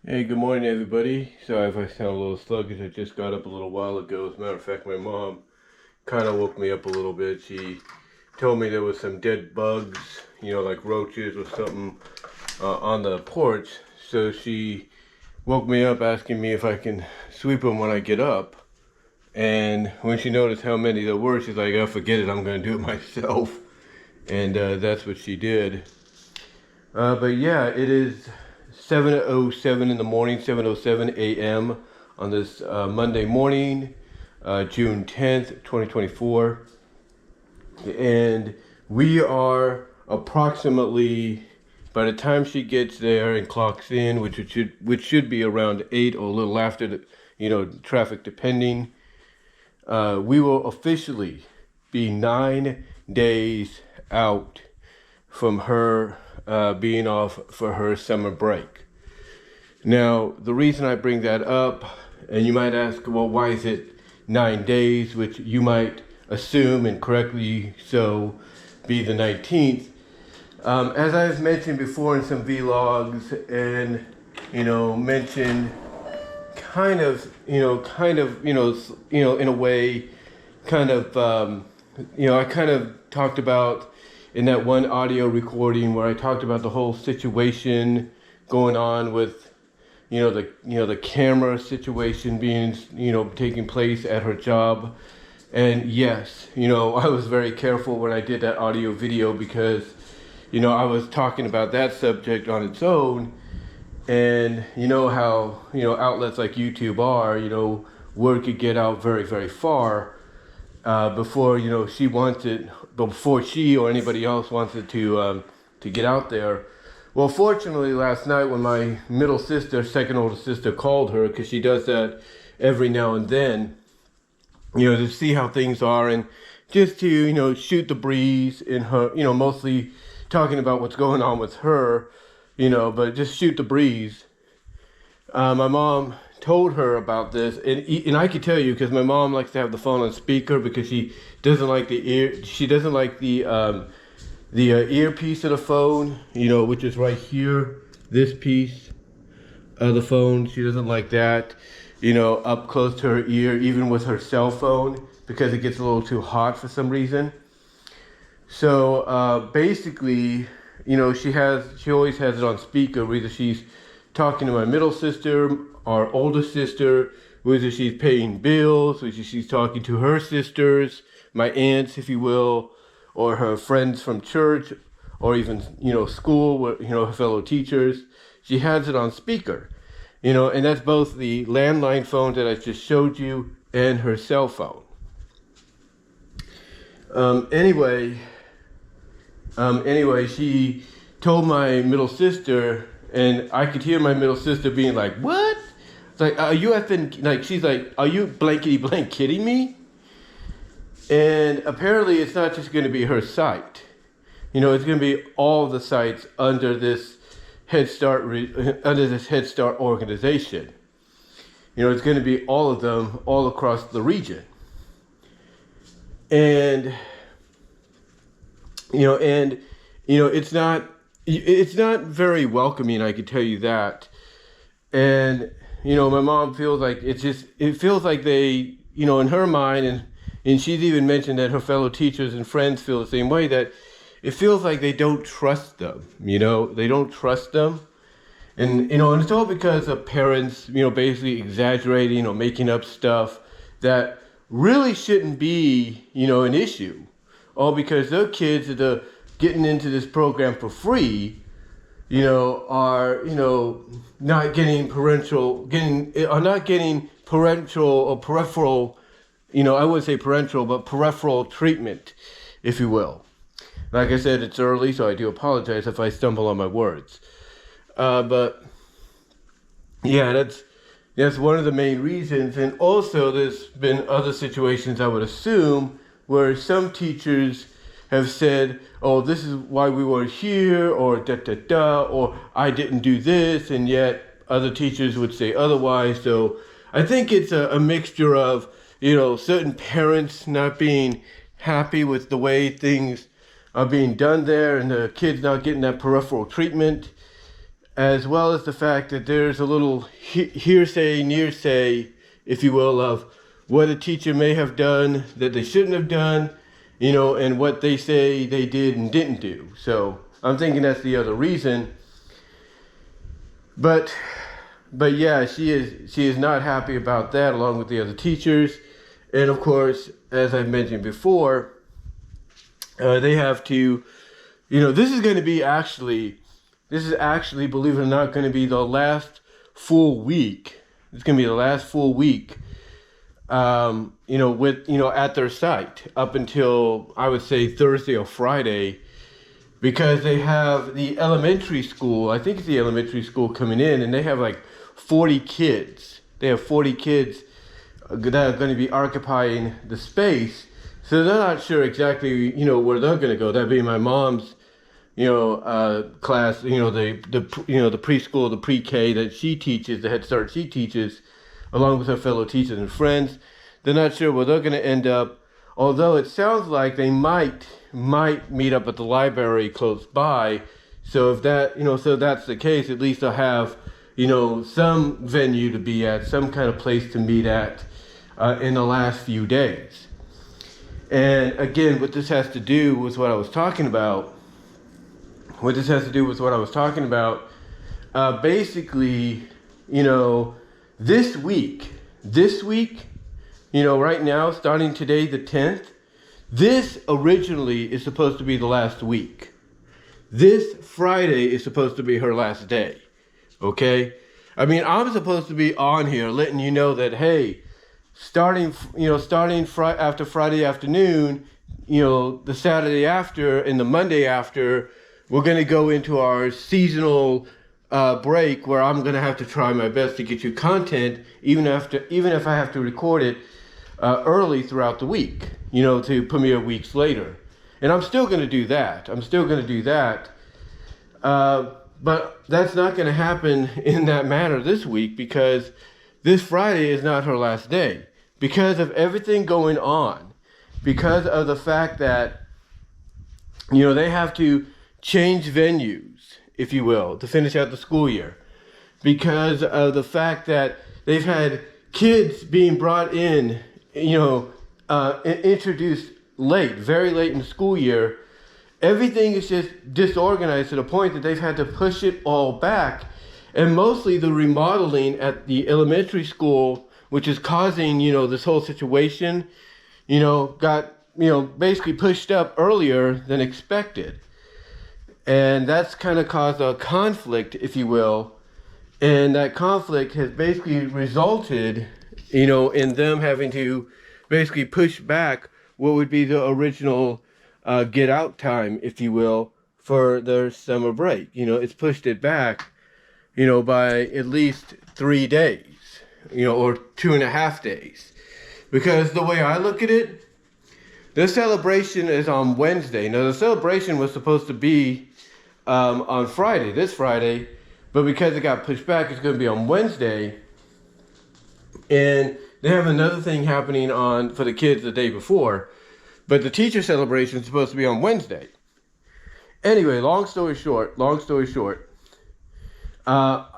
Hey, good morning, everybody. Sorry if I sound a little sluggish. I just got up a little while ago. As a matter of fact, my mom kind of woke me up a little bit. She told me there was some dead bugs, like roaches or something, on the porch. So she woke me up asking me if I can sweep them when I get up. And when she noticed how many there were, she's like, "Oh, forget it. I'm going to do it myself." And that's what she did. But yeah, it is 7:07 in the morning, 7:07 a.m. on this Monday morning, June 10th, 2024. And we are approximately, by the time she gets there and clocks in, which should be around 8 or a little after, traffic depending, we will officially be 9 days out from her being off for her summer break. Now, the reason I bring that up, and you might ask, well, why is it 9 days, which you might assume, and correctly so, be the 19th. As I've mentioned before in some vlogs, and, mentioned in a way, I kind of talked about in that one audio recording where I talked about the whole situation going on with, the camera situation being, taking place at her job. And yes, I was very careful when I did that audio video because, I was talking about that subject on its own. And how, outlets like YouTube are, word could get out very, very far before, before she or anybody else wanted to get out there. Well, fortunately, last night when my middle sister, second oldest sister, called her, because she does that every now and then, to see how things are and just to, shoot the breeze in her, mostly talking about what's going on with her, but just shoot the breeze. My mom told her about this, and I could tell you because my mom likes to have the phone on speaker because she doesn't like the earpiece of the phone, which is right here, this piece of the phone. She doesn't like that, up close to her ear, even with her cell phone, because it gets a little too hot for some reason. So basically, she always has it on speaker, whether she's talking to my middle sister, our older sister, whether she's paying bills, whether she's talking to her sisters, my aunts, if you will, or her friends from church, or even, school, her fellow teachers. She has it on speaker, and that's both the landline phone that I just showed you and her cell phone. Anyway, she told my middle sister, and I could hear my middle sister being like, "What?" It's like, "Are you effing," like, she's like, "Are you blankety blank kidding me?" And apparently it's not just going to be her site. It's going to be all the sites under this Head Start organization. It's going to be all of them all across the region. And it's not very welcoming, I can tell you that. And my mom feels like it feels like they, in her mind, and she's even mentioned that her fellow teachers and friends feel the same way, that it feels like they don't trust them. They don't trust them. And, and it's all because of parents, basically exaggerating or making up stuff that really shouldn't be, an issue. All because their kids that are getting into this program for free, are, not getting parental or peripheral, I wouldn't say parental, but peripheral treatment, if you will. Like I said, it's early, so I do apologize if I stumble on my words. But yeah, that's one of the main reasons. And also there's been other situations, I would assume, where some teachers have said, "Oh, this is why we weren't here," or or "I didn't do this," and yet other teachers would say otherwise. So I think it's a mixture of, certain parents not being happy with the way things are being done there and the kids not getting that peripheral treatment. as well as the fact that there's a little hearsay, nearsay, if you will, of what a teacher may have done that they shouldn't have done, and what they say they did and didn't do. So I'm thinking that's the other reason. But yeah, she is not happy about that, along with the other teachers. And of course, as I mentioned before, they have to, this is actually, believe it or not, going to be the last full week. It's going to be the last full week, at their site up until, I would say, Thursday or Friday, because they have the elementary school, I think it's the elementary school coming in, and they have like 40 kids. They have 40 kids that are going to be occupying the space. So they're not sure exactly, where they're going to go. That being my mom's, class, the preschool, the pre-K that she teaches, the Head Start she teaches, along with her fellow teachers and friends. They're not sure where they're going to end up, although it sounds like they might meet up at the library close by. So if that, so that's the case, at least they'll have, some venue to be at, some kind of place to meet at in the last few days. And again, what this has to do with what I was talking about, basically, this week, right now, starting today, the 10th, this originally is supposed to be the last week. This Friday is supposed to be her last day. Okay? I mean, I'm supposed to be on here letting you know that, hey, starting after Friday afternoon, the Saturday after and the Monday after, we're going to go into our seasonal break where I'm going to have to try my best to get you content, even if I have to record it early throughout the week, to premiere weeks later. And I'm still going to do that. But that's not going to happen in that manner this week, because this Friday is not her last day. Because of everything going on, because of the fact that, they have to change venues, if you will, to finish out the school year. Because of the fact that they've had kids being brought in, introduced late, very late in the school year. Everything is just disorganized to the point that they've had to push it all back. And mostly the remodeling at the elementary school, which is causing, this whole situation, got, basically pushed up earlier than expected. And that's kind of caused a conflict, if you will. And that conflict has basically resulted, in them having to basically push back what would be the original get out time, if you will, for their summer break. It's pushed it back, by at least 3 days, or 2.5 days. Because the way I look at it, the celebration is on Wednesday. Now, the celebration was supposed to be on Friday, this Friday, but because it got pushed back, it's going to be on Wednesday. And they have another thing happening for the kids the day before, but the teacher celebration is supposed to be on Wednesday. Anyway, long story short, the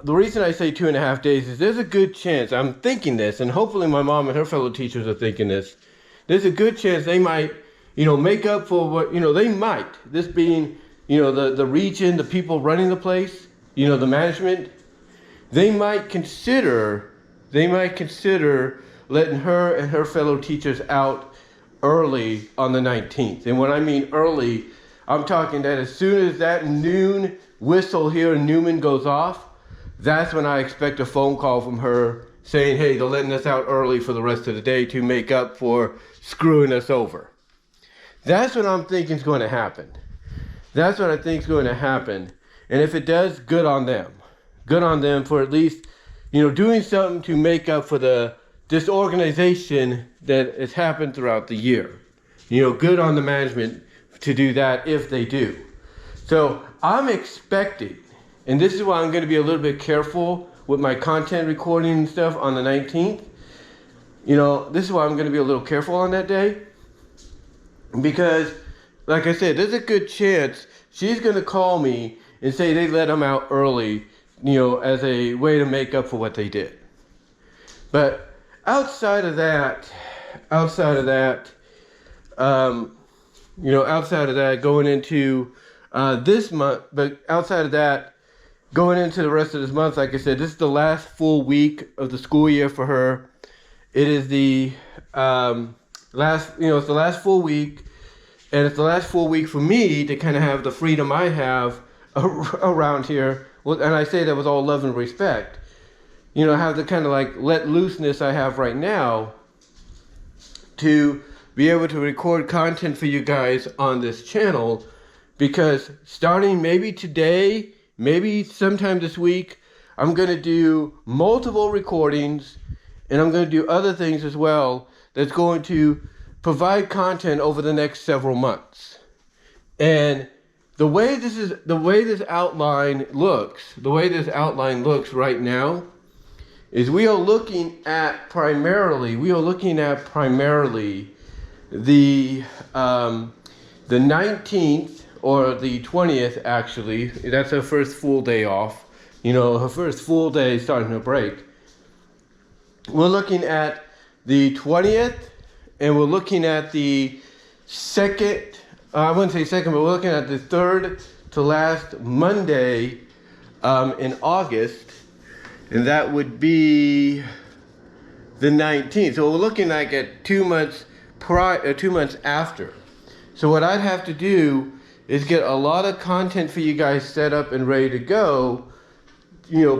reason I say 2.5 days is there's a good chance, I'm thinking this, and hopefully my mom and her fellow teachers are thinking this, there's a good chance they might, make up for what, they might, this being, the region, the people running the place, the management, they might consider letting her and her fellow teachers out early on the 19th. And when I mean early, I'm talking that as soon as that noon whistle here in Newman goes off, that's when I expect a phone call from her saying, hey, they're letting us out early for the rest of the day to make up for screwing us over. That's what I'm thinking is going to happen. That's what I think is going to happen. And if it does, good on them. Good on them for at least, doing something to make up for the disorganization that has happened throughout the year. Good on the management to do that if they do. So I'm expecting, and this is why I'm going to be a little bit careful with my content recording and stuff on the 19th. This is why I'm going to be a little careful on that day. Because, like I said, there's a good chance she's going to call me and say they let them out early as a way to make up for what they did. But outside of that, outside of that, going into this month, but outside of that, going into the rest of this month, like I said, this is the last full week of the school year for her. It is the it's the last full week, and it's the last full week for me to kind of have the freedom I have around here. Well, and I say that with all love and respect. Have the kind of like let looseness I have right now to be able to record content for you guys on this channel, because starting maybe today, maybe sometime this week, I'm going to do multiple recordings, and I'm going to do other things as well that's going to provide content over the next several months. And the way this outline looks right now is we are looking at primarily the 19th or the 20th, actually. That's her first full day off. Her first full day starting her break. We're looking at the 20th, and we're looking at the second, I wouldn't say second, but we're looking at the third to last Monday in August. And that would be the 19th. So we're looking like at 2 months 2 months after. So what I'd have to do is get a lot of content for you guys set up and ready to go,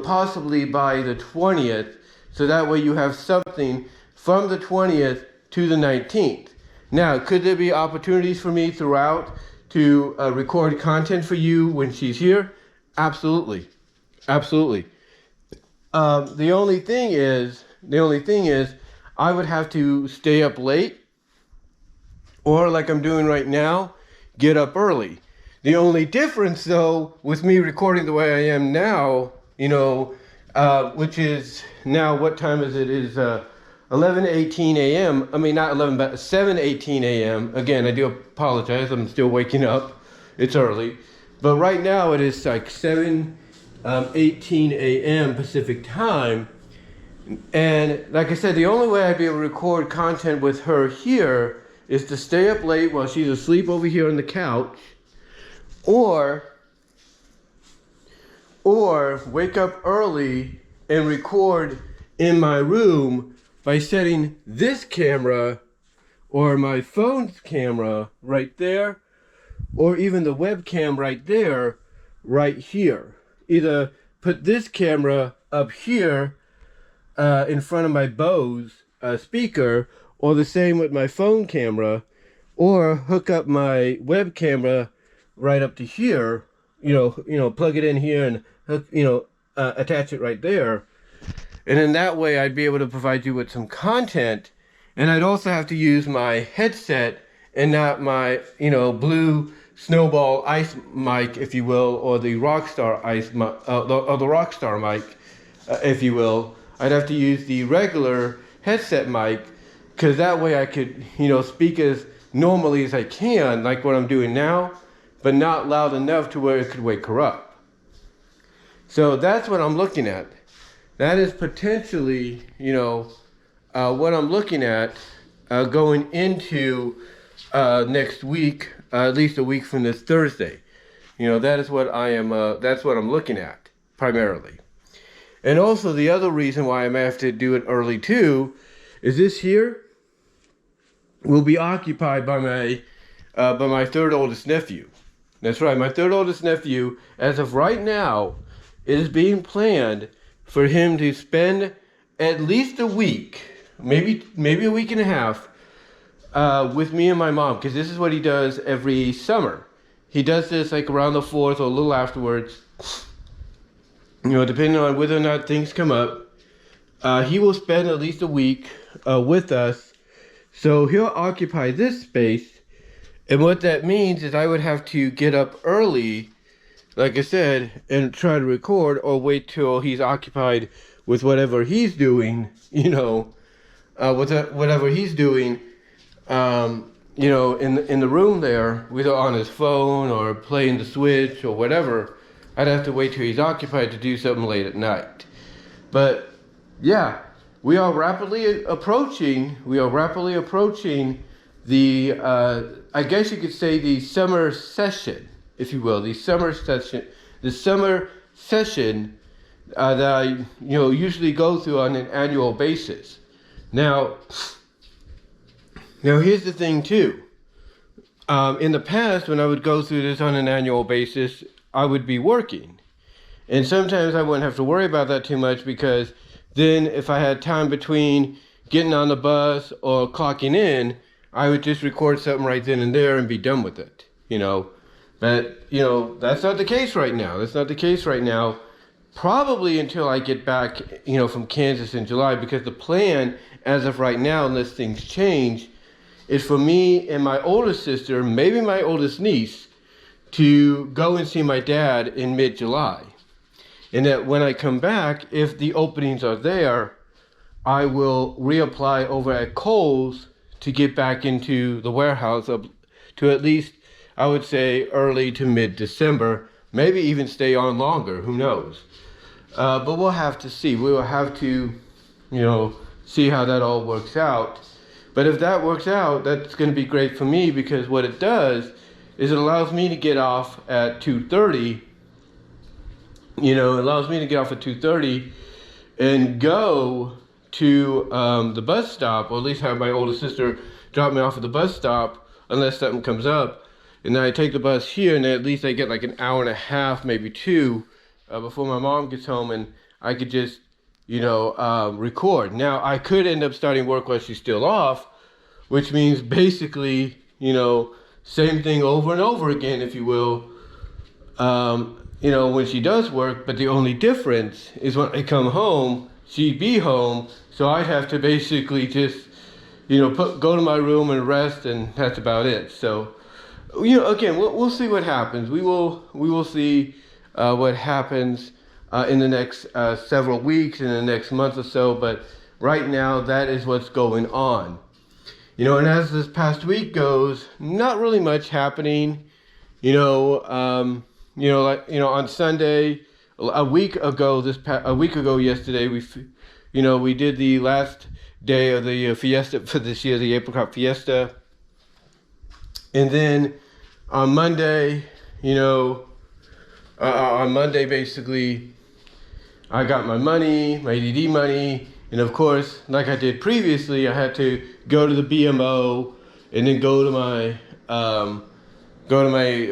possibly by the 20th. So that way you have something from the 20th to the 19th. Now, could there be opportunities for me throughout to record content for you when she's here? Absolutely. Absolutely. The only thing is, I would have to stay up late, or like I'm doing right now, get up early. The only difference, though, with me recording the way I am now, which is now, what time is it? It is 11:18 a.m. I mean, not 11, but 7:18 a.m. Again, I do apologize. I'm still waking up. It's early. But right now, it is like 7:18 a.m. Pacific time. And like I said, the only way I'd be able to record content with her here is to stay up late while she's asleep over here on the couch, or wake up early and record in my room by setting this camera or my phone's camera right there, or even the webcam right there, right here. Either put this camera up here in front of my Bose speaker, or the same with my phone camera, or hook up my web camera right up to here, plug it in here and hook, attach it right there. And in that way, I'd be able to provide you with some content. And I'd also have to use my headset and not my, blue snowball ice mic, if you will, or the Rockstar ice mic, or the Rockstar mic, if you will. I'd have to use the regular headset mic, because that way I could, speak as normally as I can, like what I'm doing now, but not loud enough to where it could wake her up. So that's what I'm looking at. That is potentially, what I'm looking at going into next week, at least a week from this Thursday. That is what I am. That's what I'm looking at primarily. And also the other reason why I'm have to do it early too is this here will be occupied by my third oldest nephew. That's right, my third oldest nephew. As of right now, it is being planned for him to spend at least a week, maybe a week and a half, with me and my mom, because this is what he does every summer. He does this like around the 4th or a little afterwards. Depending on whether or not things come up, he will spend at least a week with us. So he'll occupy this space. And what that means is I would have to get up early, like I said, and try to record, or wait till he's occupied with whatever he's doing, whatever he's doing, in the room there, whether on his phone or playing the Switch or whatever. I'd have to wait till he's occupied to do something late at night. But yeah, we are rapidly approaching the, I guess you could say, the summer session, if you will, the summer session that I usually go through on an annual basis. Now here's the thing too. In the past, when I would go through this on an annual basis, I would be working. And sometimes I wouldn't have to worry about that too much, because then if I had time between getting on the bus or clocking in, I would just record something right then and there and be done with it, But, that's not the case right now. Probably until I get back, from Kansas in July, because the plan, as of right now, unless things change, is for me and my oldest sister, maybe my oldest niece, to go and see my dad in mid-July. And that when I come back, if the openings are there, I will reapply over at Kohl's to get back into the warehouse to at least, I would say, early to mid-December, maybe even stay on longer, who knows. But we'll have to see. We will have to, see how that all works out. But if that works out, that's going to be great for me, because what it does is it allows me to get off at 2:30. It allows me to get off at 2:30 and go to the bus stop, or at least have my older sister drop me off at the bus stop, unless something comes up. And then I take the bus here, and then at least I get like an hour and a half, maybe two, before my mom gets home, and I could just, record. Now, I could end up starting work while she's still off, which means basically, same thing over and over again, if you will, when she does work. But the only difference is when I come home, she'd be home, so I'd have to basically just, go to my room and rest, and that's about it. So, again, we'll see what happens. We will see what happens in the next several weeks, in the next month or so. But right now, that is what's going on. And as this past week goes, not really much happening. On Sunday, a week ago yesterday, we did the last day of the fiesta for this year, the apricot fiesta. And then on Monday, basically, I got my money, my DD money, and of course, like I did previously, I had to go to the BMO and then go to my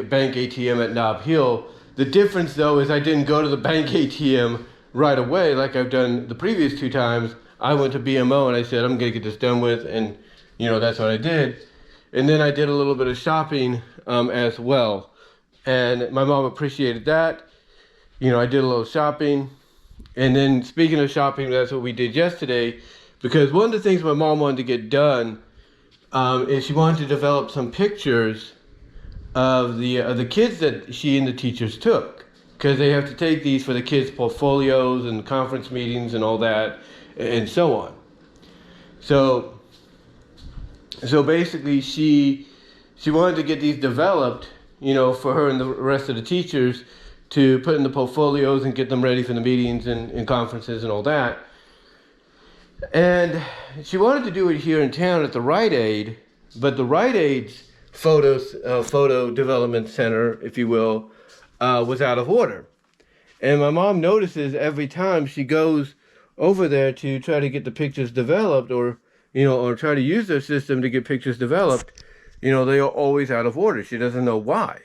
bank ATM at Nob Hill. The difference, though, is I didn't go to the bank ATM right away like I've done the previous two times. I went to BMO and I said, I'm going to get this done with, and, that's what I did. And then I did a little bit of shopping as well. And my mom appreciated that. I did a little shopping. And then, speaking of shopping, that's what we did yesterday. Because one of the things my mom wanted to get done is she wanted to develop some pictures of the kids that she and the teachers took. Because they have to take these for the kids' portfolios and conference meetings and all that, and so on. So basically, she wanted to get these developed, for her and the rest of the teachers to put in the portfolios and get them ready for the meetings and conferences and all that. And she wanted to do it here in town at the Rite Aid, but the Rite Aid's photo development center, if you will, was out of order. And my mom notices every time she goes over there to try to get the pictures developed, or try to use their system to get pictures developed, they are always out of order. She doesn't know why,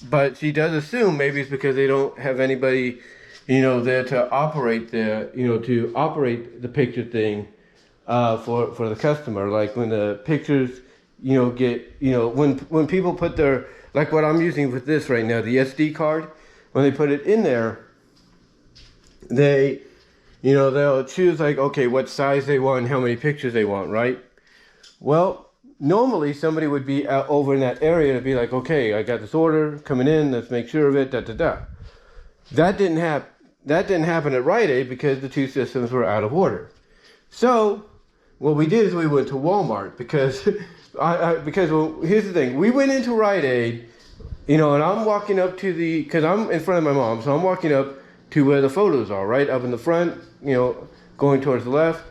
but she does assume maybe it's because they don't have anybody, there to operate the picture thing, for the customer. Like when the pictures, when people put their, like what I'm using with this right now, the SD card, when they put it in there, they'll choose like, okay, what size they want and how many pictures they want, right? Well, normally somebody would be out over in that area to be like, okay, I got this order coming in, let's make sure of it, That didn't happen at Rite Aid because the two systems were out of order. So what we did is we went to Walmart because, well, here's the thing. We went into Rite Aid you know, and I'm walking up to because I'm in front of my mom, so I'm walking up to where the photos are, right up in the front, you know, going towards the left.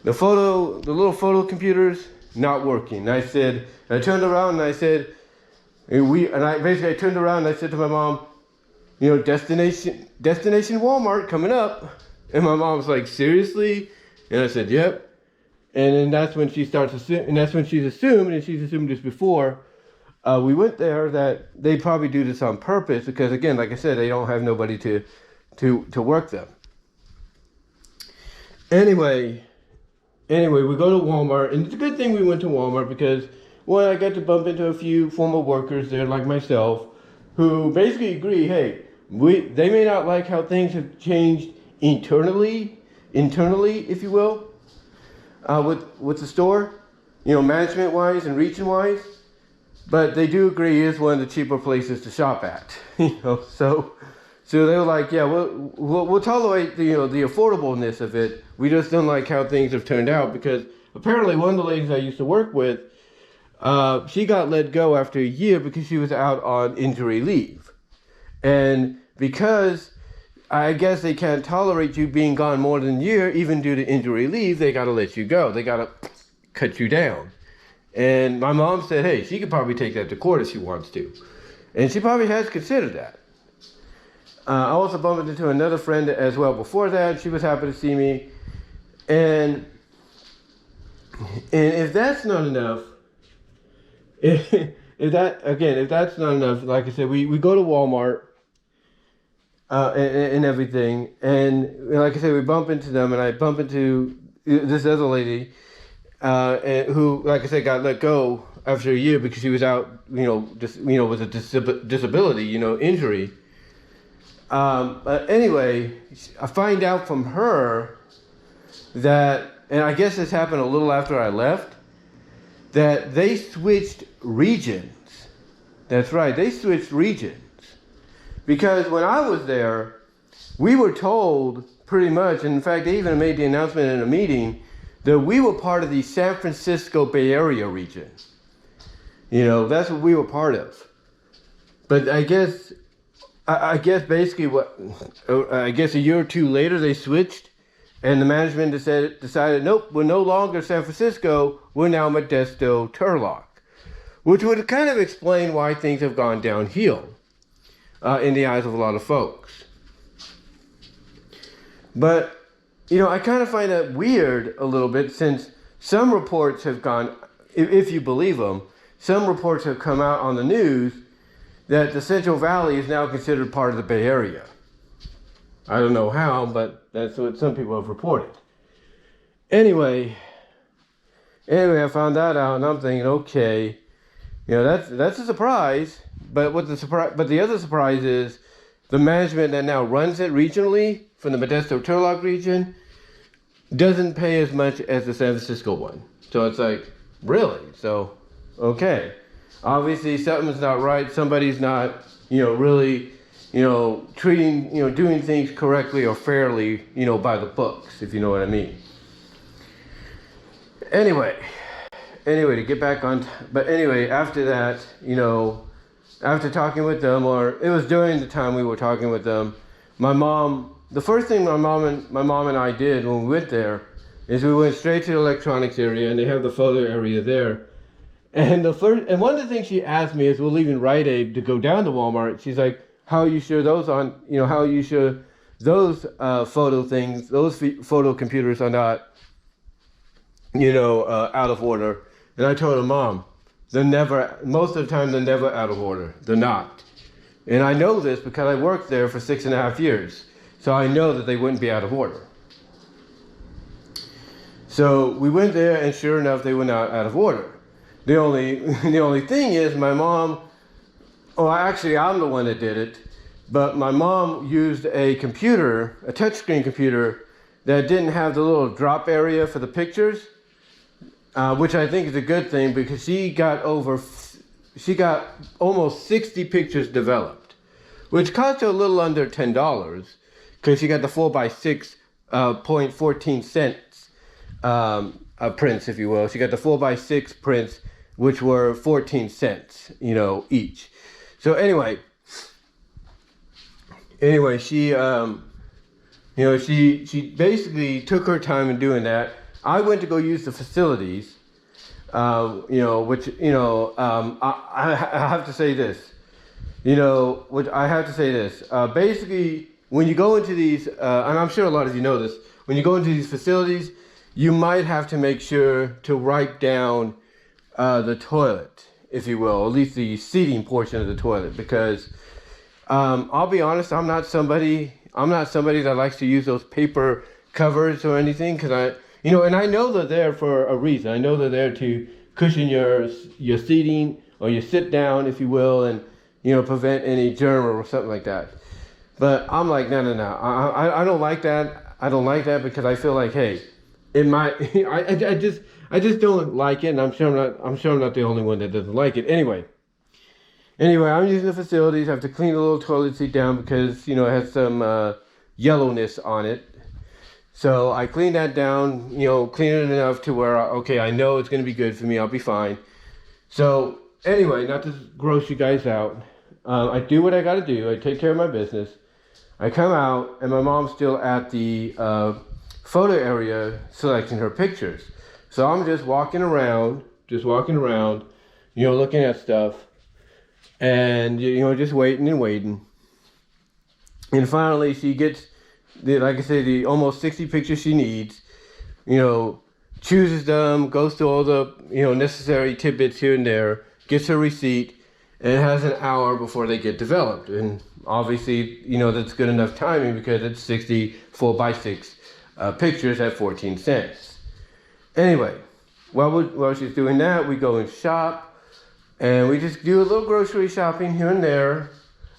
The little photo computer's not working. I turned around and I said, I turned around and I said to my mom, you know, destination Walmart coming up. And my mom's like, seriously? And I said, yep. And then that's when she starts assuming, and that's when she's assumed, and she's assumed this before, we went there, that they probably do this on purpose because, again, like I said, they don't have nobody to work them. Anyway, we go to Walmart, and it's a good thing we went to Walmart because, one, I got to bump into a few former workers there, like myself, who basically agree, hey, they may not like how things have changed internally, if you will, with the store, you know, management-wise and region-wise, but they do agree it is one of the cheaper places to shop at, you know, so they were like, yeah, we'll tolerate the, you know, the affordableness of it. We just don't like how things have turned out because apparently one of the ladies I used to work with, she got let go after a year because she was out on injury leave. And because I guess they can't tolerate you being gone more than a year, even due to injury leave, they got to let you go. They got to cut you down. And my mom said, hey, she could probably take that to court if she wants to. And she probably has considered that. I also bumped into another friend as well before that. She was happy to see me. And if that's not enough, if that's not enough, like I said, we go to Walmart and everything. And like I said, we bump into them, and I bump into this other lady who, like I said, got let go after a year because she was out, you know, with a disability, you know, injury. But anyway, I find out from her that, and I guess this happened a little after I left, that they switched regions. That's right, they switched regions. Because when I was there, we were told pretty much, and in fact, they even made the announcement in a meeting, that we were part of the San Francisco Bay Area region. You know, that's what we were part of. But I guess basically I guess a year or two later they switched, and the management decided, nope, we're no longer San Francisco, we're now Modesto Turlock, which would kind of explain why things have gone downhill in the eyes of a lot of folks. But, you know, I kind of find that weird a little bit, since some reports have gone, if you believe them, some reports have come out on the news that the Central Valley is now considered part of the Bay Area. I don't know how, but that's what some people have reported. Anyway, I found that out, and I'm thinking, okay, you know, that's a surprise. But the other surprise is the management that now runs it regionally from the Modesto Turlock region doesn't pay as much as the San Francisco one. So it's like, really? So, okay. Obviously something's not right. Somebody's not, you know, really, you know, treating, you know, doing things correctly or fairly, you know, by the books, if you know what I mean. Anyway, to get back on, but anyway, after that, you know, after talking with them, or it was during the time we were talking with them, the first thing my mom and I did when we went there is we went straight to the electronics area, and they have the photo area there. And one of the things she asked me is, we're leaving Rite Aid to go down to Walmart. She's like, how are you sure those photo things, those photo computers are not, you know, out of order? And I told her, Mom, most of the time they're never out of order. They're not. And I know this because I worked there for 6.5 years. So I know that they wouldn't be out of order. So we went there, and sure enough, they were not out of order. The only thing is, my mom, actually I'm the one that did it, but my mom used a touchscreen computer that didn't have the little drop area for the pictures, which I think is a good thing, because she got almost 60 pictures developed, which cost her a little under $10, because she got the 4x6 0.14 cents prints, if you will. She got the 4x6 prints, which were 14 cents, you know, each. So anyway, she she basically took her time in doing that. I went to go use the facilities, which I have to say this. Basically, when you go into these, and I'm sure a lot of you know this, when you go into these facilities, you might have to make sure to write down the toilet, if you will, at least the seating portion of the toilet, because I'll be honest, I'm not somebody that likes to use those paper covers or anything, because and I know they're there for a reason. I know they're there to cushion your seating or your sit down, if you will, and prevent any germ or something like that. But I'm like, no. I don't like that. I don't like that because I feel like, hey, I just don't like it, and I'm sure I'm not the only one that doesn't like it. Anyway, I'm using the facilities. I have to clean the little toilet seat down because it has some yellowness on it. So I clean that down, clean it enough to where I know it's going to be good for me. I'll be fine. So anyway, not to gross you guys out, I do what I got to do. I take care of my business. I come out, and my mom's still at the photo area selecting her pictures. So I'm just walking around, looking at stuff, and just waiting. And finally, she gets the almost 60 pictures she needs. Chooses them, goes through all the necessary tidbits here and there, gets her receipt, and it has an hour before they get developed. And obviously, that's good enough timing because it's 60 4x6 pictures at 14 cents. Anyway, while she's doing that, we go and shop, and we just do a little grocery shopping here and there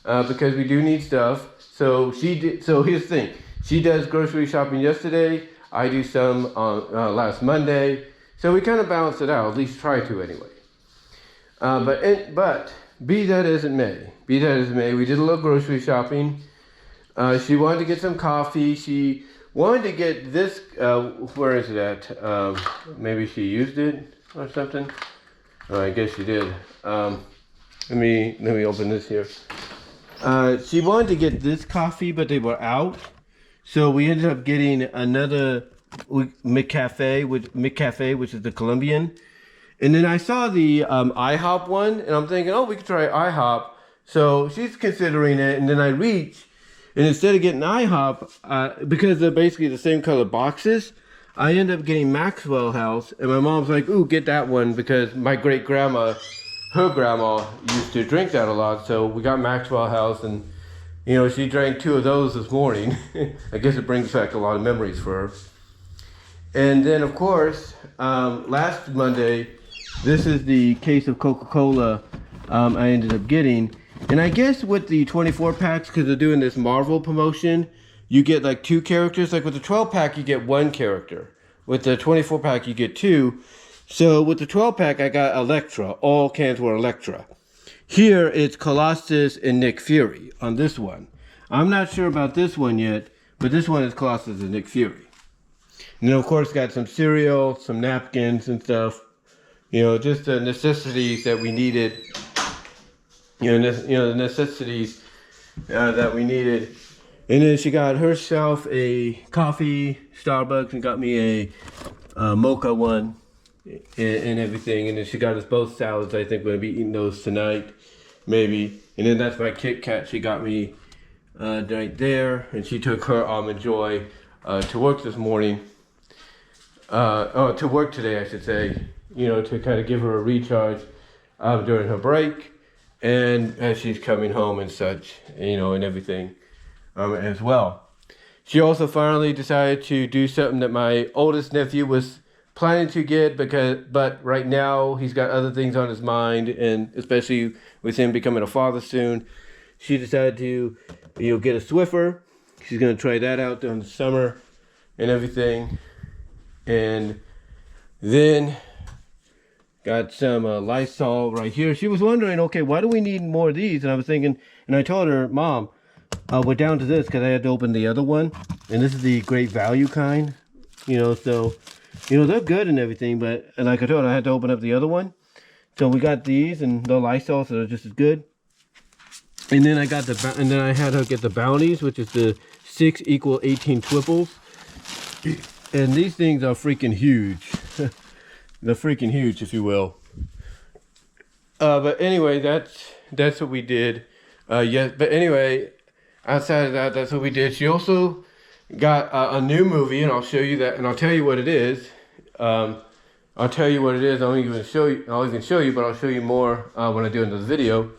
because we do need stuff. So here's the thing: she does grocery shopping yesterday. I do some on last Monday. So we kind of balance it out. At least try to anyway. But be that as it may, we did a little grocery shopping. She wanted to get some coffee. She wanted to get this. Where is it at? Maybe she used it or something. I guess she did. Let me open this here. She wanted to get this coffee, but they were out. So we ended up getting another McCafe, which is the Colombian. And then I saw the IHOP one, and I'm thinking, we could try IHOP. So she's considering it, and then I reach, and instead of getting IHOP, because they're basically the same color boxes, I end up getting Maxwell House, and my mom's like, ooh, get that one, because my great-grandma, her grandma, used to drink that a lot, so we got Maxwell House, and, she drank 2 of those this morning. I guess it brings back a lot of memories for her. And then, of course, last Monday, this is the case of Coca-Cola I ended up getting. And I guess with the 24 packs, because they're doing this Marvel promotion, you get like 2 characters. Like with the 12 pack, you get 1 character. With the 24 pack, you get 2. So with the 12 pack, I got Elektra. All cans were Elektra. Here, it's Colossus and Nick Fury on this one. I'm not sure about this one yet, but this one is Colossus and Nick Fury. And then, of course, got some cereal, some napkins and stuff. Just the necessities that we needed. The necessities that we needed. And then she got herself a coffee, Starbucks, and got me a mocha one and everything. And then she got us both salads. I think we're going to be eating those tonight, maybe. And then that's my Kit Kat she got me right there. And she took her Almond Joy to work this morning. To work today, I should say. To kind of give her a recharge during her break. And as she's coming home and such, and everything as well. She also finally decided to do something that my oldest nephew was planning to get, but right now he's got other things on his mind, and especially with him becoming a father soon, she decided to, get a Swiffer. She's going to try that out during the summer and everything. And then got some Lysol right here. She was wondering, okay, why do we need more of these? And I was thinking, and I told her, Mom, we're down to this because I had to open the other one. And this is the great value kind, so, they're good and everything. But, and like I told her, I had to open up the other one. So we got these and the Lysol, so they're just as good. And then I had her get the bounties, which is the 6 = 18 twipples. And these things are freaking huge. They're freaking huge, if you will. But anyway, that's what we did. Yes, but anyway, outside of that, that's what we did. She also got a new movie, and I'll show you that, and I'll tell you what it is. I'll tell you what it is. I'll even show you, but I'll show you more when I do another video.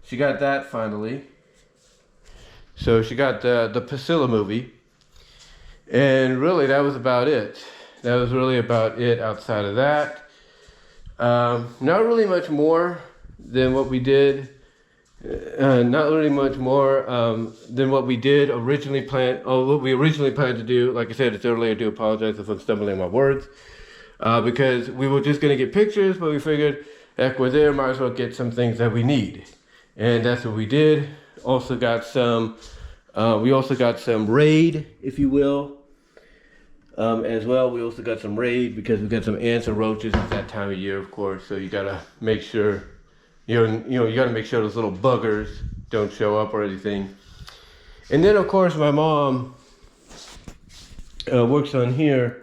She got that finally. So she got the Priscilla movie, and really that was about it. That was really about it. Outside of that, not really much more than what we did. Not really much more than what we did originally planned. Oh, what we originally planned to do. Like I said, it's early. I do apologize if I'm stumbling my words, because we were just gonna get pictures, but we figured, heck, we're there. Might as well get some things that we need, and that's what we did. Also got some. We also got some Raid, if you will, as well. We also got some Raid because we got some ants and roaches. It's that time of year, of course. So you gotta make sure. You got to make sure those little buggers don't show up or anything. And then, of course, my mom works on here.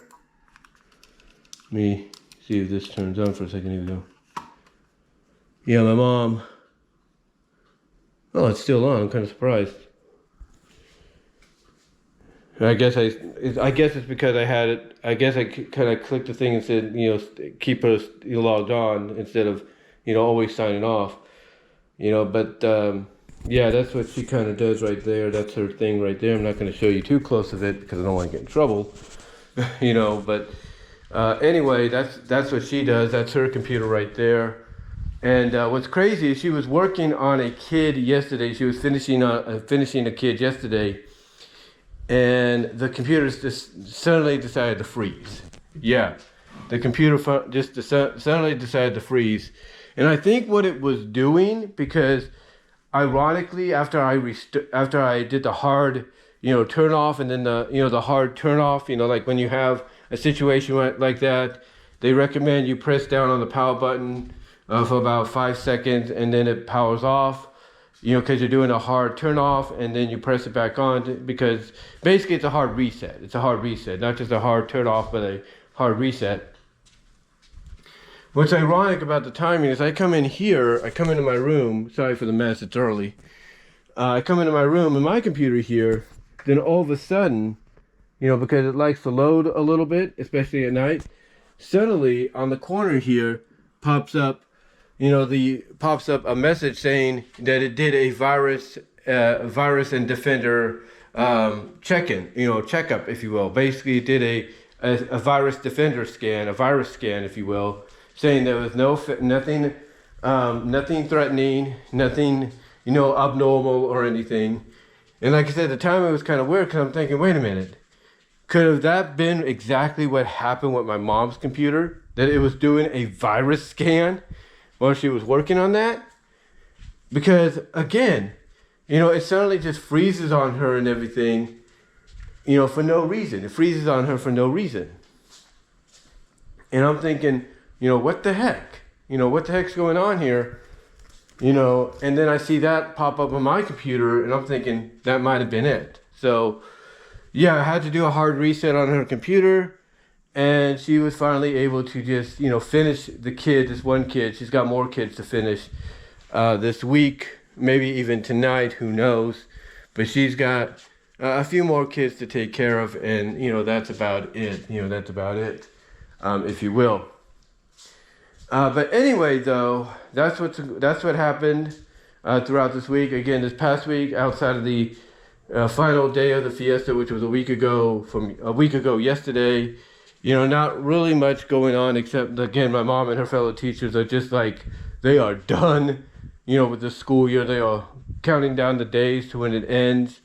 Let me see if this turns on for a second. Here we go. Yeah, my mom. Oh, it's still on. I'm kind of surprised. I guess it's because I had it. I guess I kind of clicked the thing and said, keep us logged on instead of, always signing off, but yeah, that's what she kind of does right there. That's her thing right there. I'm not going to show you too close of it because I don't want to get in trouble, but anyway, that's what she does. That's her computer right there. And what's crazy is she was working on a kid yesterday. She was finishing a kid yesterday, and the computer just suddenly decided to freeze. Yeah, the computer just suddenly decided to freeze. And I think what it was doing, because ironically, after I did the hard, turn off, and then the hard turn off, like when you have a situation like that, they recommend you press down on the power button for about 5 seconds, and then it powers off, because you're doing a hard turn off, and then you press it back on, because basically it's a hard reset. It's a hard reset, not just a hard turn off, but a hard reset. What's ironic about the timing is I come into my room, sorry for the mess, it's early. I come into my room and my computer here, then all of a sudden, because it likes to load a little bit, especially at night, suddenly on the corner here pops up a message saying that it did a virus and defender checkup, if you will. Basically it did a virus defender scan, a virus scan, if you will, saying there was nothing threatening, nothing, abnormal or anything. And like I said, the timing was kind of weird because I'm thinking, wait a minute, could have that been exactly what happened with my mom's computer? That it was doing a virus scan while she was working on that? Because again, it suddenly just freezes on her and everything, for no reason. It freezes on her for no reason. And I'm thinking, what the heck? What the heck's going on here? And then I see that pop up on my computer, and I'm thinking that might have been it. So, yeah, I had to do a hard reset on her computer, and she was finally able to just, finish this one kid. She's got more kids to finish this week, maybe even tonight, who knows. But she's got a few more kids to take care of, and, that's about it. That's about it, if you will. But anyway, though, that's what happened throughout this week. Again, this past week, outside of the final day of the fiesta, which was a week ago yesterday, not really much going on, except, again, my mom and her fellow teachers are just like, they are done, with the school year. They are counting down the days to when it ends.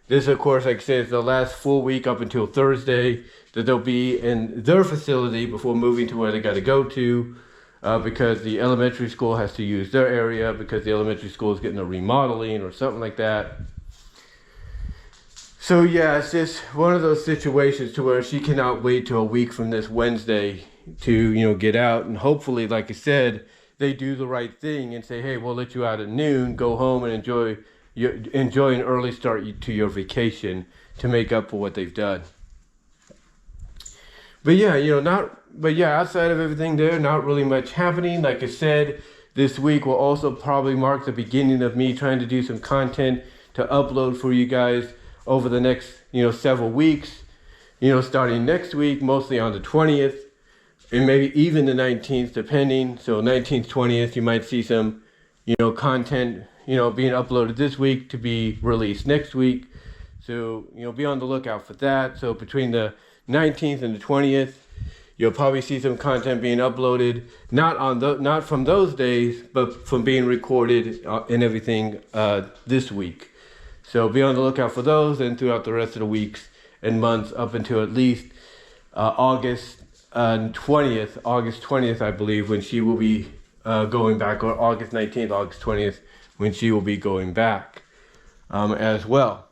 This, of course, like I said, is the last full week up until Thursday that they'll be in their facility before moving to where they got to go to. Because the elementary school has to use their area, because the elementary school is getting a remodeling or something like that. So yeah, it's just one of those situations to where she cannot wait till a week from this Wednesday to, get out. And hopefully, like I said, they do the right thing and say, hey, we'll let you out at noon, go home and enjoy an early start to your vacation to make up for what they've done. But yeah, outside of everything there, not really much happening. Like I said, this week will also probably mark the beginning of me trying to do some content to upload for you guys over the next, several weeks. Starting next week, mostly on the 20th, and maybe even the 19th, depending. So 19th, 20th, you might see some, content, being uploaded this week to be released next week. So, be on the lookout for that. So between the 19th and the 20th, you'll probably see some content being uploaded, not from those days, but from being recorded and everything this week. So be on the lookout for those, and throughout the rest of the weeks and months up until at least August 20th, I believe, when she will be going back, or August 19th, August 20th, when she will be going back as well.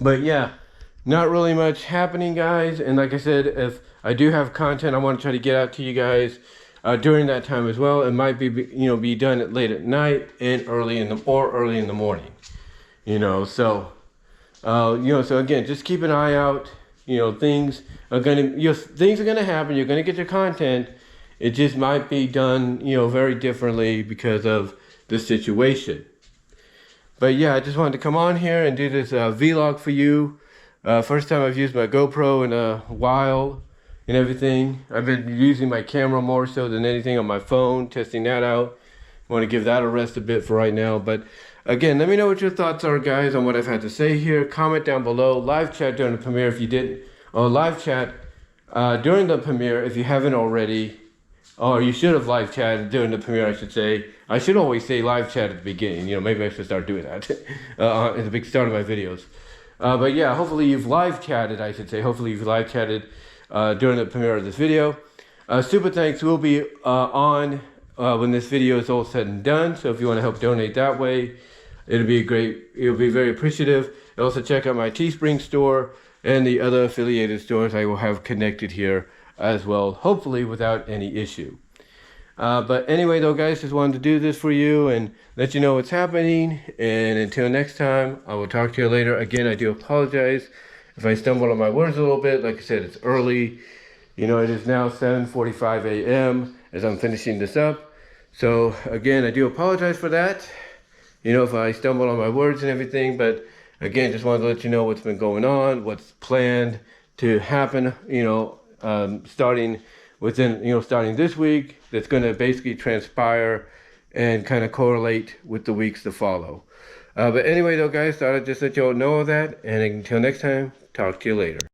But yeah, not really much happening, guys. And like I said, if I do have content I want to try to get out to you guys during that time as well. It might be done late at night and early in the morning. So again, just keep an eye out. Things are gonna happen. You're gonna get your content. It just might be done, very differently because of the situation. But yeah, I just wanted to come on here and do this vlog for you. First time I've used my GoPro in a while and everything. I've been using my camera more so than anything on my phone, testing that out. I want to give that a rest a bit for right now. But again, let me know what your thoughts are, guys, on what I've had to say here. Comment down below. Live chat during the premiere if you didn't. Or live chat during the premiere if you haven't already. Or you should have live chatted during the premiere, I should say. I should always say live chat at the beginning. Maybe I should start doing that at the big start of my videos. But yeah, hopefully you've live chatted, I should say. Hopefully you've live chatted during the premiere of this video. Super thanks will be on when this video is all said and done. So if you want to help donate that way, it'll be very appreciative. Also check out my Teespring store and the other affiliated stores I will have connected here as well, hopefully without any issue. But anyway though, guys, just wanted to do this for you and let you know what's happening. And until next time, I will talk to you later. Again, I do apologize if I stumble on my words a little bit. Like I said, it's early. It is now 7:45 a.m. as I'm finishing this up. So again, I do apologize for that. If I stumble on my words and everything. But again, just wanted to let you know what's been going on, what's planned to happen, starting this week. That's going to basically transpire and kind of correlate with the weeks to follow. But anyway though, guys, thought I'd just let you all know that. And until next time, talk to you later.